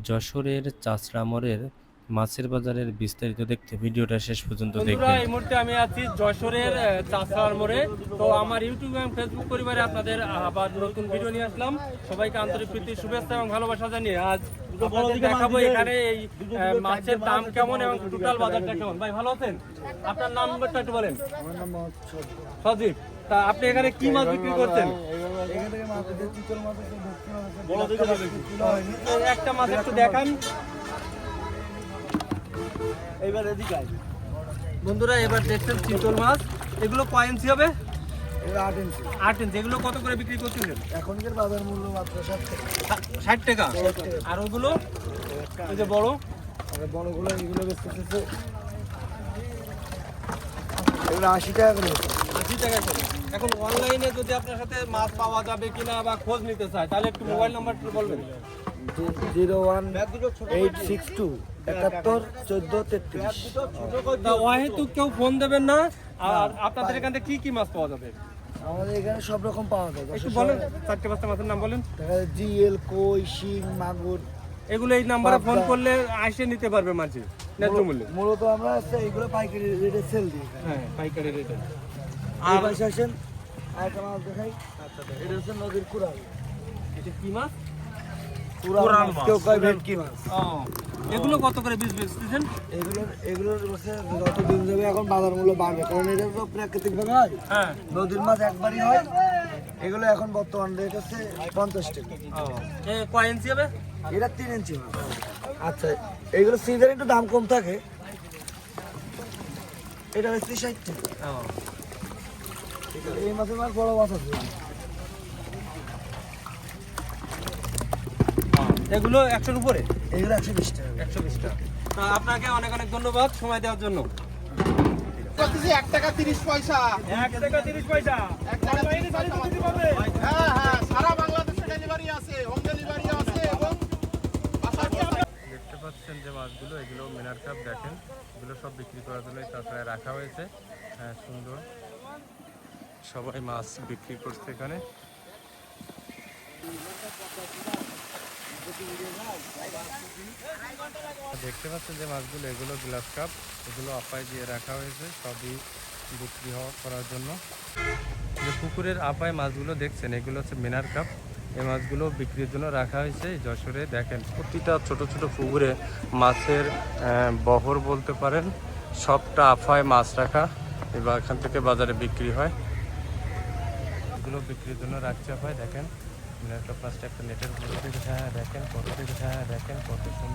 যশোরের চাষড়া মোড়ের মাছের বাজারের বিস্তারিত দেখতে ভিডিওটা শেষ পর্যন্ত বন্ধুরা, দেখবেন। এই মুহূর্তে আমি আছি যশোরের চাষড়ার মোড়ে। তো আমার ইউটিউব এবং ফেসবুক পরিবারে আপনাদের আবার নতুন ভিডিও নিয়ে আসলাম। সবাইকে আন্তরিক প্রীতি শুভেচ্ছা এবং ভালোবাসা জানিয়ে আজ আপনাদের দেখাবো এখানে এই মাছের দাম কেমন এবং টোটাল বাজারটা কেমন। ভাই ভালো আছেন? আপনার নাম্বারটা একটু বলেন। আমার নাম মোহাম্মদ সজীব, তা আপনি এখানে কি মাছ বিক্রি করছেন? এখান থেকে মাছ আছে, চিতল মাছ আছে, ভেটকি মাছ আছে, বড় দেখে যাবে। কিলো হয়নি। একটা মাছ একটু দেখান এইবার এদিকে আয়। বন্ধুরা। এবার দেখছেন চিতল মাছ, এগুলো কয় ইঞ্চি হবে? এগুলো 8 ইঞ্চি। 8 ইঞ্চি। এগুলো কত করে বিক্রি করতেছেন? এখনকার বাজার মূল্য মাত্র 60 টাকা। 60 টাকা। আর ওগুলো ওই যে বড় আর বড়গুলো এগুলো বেচতেছে এগুলো 80 টাকা করে। 80 টাকা করে। এখন অনলাইনে যদি আপনার সাথে মাছ পাওয়া যাবে কিনা বা খোঁজ নিতে চায় তাহলে একটু মোবাইল নাম্বারটা বলবেন। 01862 71 14 33। তা অহেতু কেউ ফোন দেবেন না। আর আপনাদের এখান থেকে কি কি মাছ পাওয়া যাবে আমাদের এখানে সব রকম পাওয়া যায়। একটু বলেন, 4-5টা মাছের নাম বলেন। জিএল, কই, শিং, মাগুর। এগুলো এই নাম্বারে ফোন করলে আসে নিতে পারবে মাঝে ন্যায্য মূল্যে। মূলত আমরা এগুলো পাইকারি রেটে সেল দিই। হ্যাঁ, পাইকারি রেটে। আর পাশে আসেন আরেকটা মাছ দেখাই। এটা হচ্ছে নদীর কুড়াল। এটা কি মাছ? কুড়াল মাছ, কেউ কয় ভেটকি মাছ। ও, এগুলো কত করে পিস বেচতেছেন? এগুলোর বসে যত দিন যাবে এখন বাজার মূল্য বাড়বে, কারণ এটা তো প্রাকৃতিক ভাবে হয়। হ্যাঁ। নদীর মাছ একবারই হয়। এগুলো এখন বর্তমান রেট হচ্ছে 50 টাকা। ও, এ কয় ইঞ্চি হবে? এটা 3 ইঞ্চি মাছ। আচ্ছা, এগুলো সিজন একটু দাম কম থাকে। এটা হচ্ছে 60 টাকা। ও, এই মাছের মাছ বড় মাছ আছে। এগুলো 100-র উপরে। এগুলো 120 টাকা। 120 টাকা। তা আপনাকে অনেক অনেক ধন্যবাদ সময় দেওয়ার জন্য। 1 টাকা 30 পয়সা। 1 টাকা 30 পয়সা। 1 টাকা 30 পয়সা। হ্যাঁ হ্যাঁ, সারা বাংলাদেশে ডেলিভারি আছে, হোম ডেলিভারি আছে এবং দেখতে পাচ্ছেন যে মাছগুলো, এগুলো মিনার কাপ দেখেন, এগুলো সব বিক্রি করার জন্য তাছাড়া রাখা হয়েছে। হ্যাঁ, সুন্দর, সবাই মাছ বিক্রি করছে এখানে। দেখতে পাচ্ছেন যে মাছগুলো, এগুলো গ্লাস কাপ, এগুলো আপায় দিয়ে রাখা হয়েছে সবই বিক্রি করার জন্য। যে পুকুরের আপায় মাছগুলো দেখছেন, এগুলো হচ্ছে মিনার কাপ। এই মাছগুলো বিক্রির জন্য রাখা হয়েছে এই যশোরে। দেখেন প্রতিটা ছোট ছোট পুকুরে মাছের বহর বলতে পারেন, সবটা আফায় মাছ রাখা, এবার এখান থেকে বাজারে বিক্রি হয়। এগুলো বিক্রির জন্য রাখছে আপায়। দেখেন মিনার কাপ মাছটা একটা নেটের মধ্যে। হ্যাঁ দেখেন কত সুন্দর।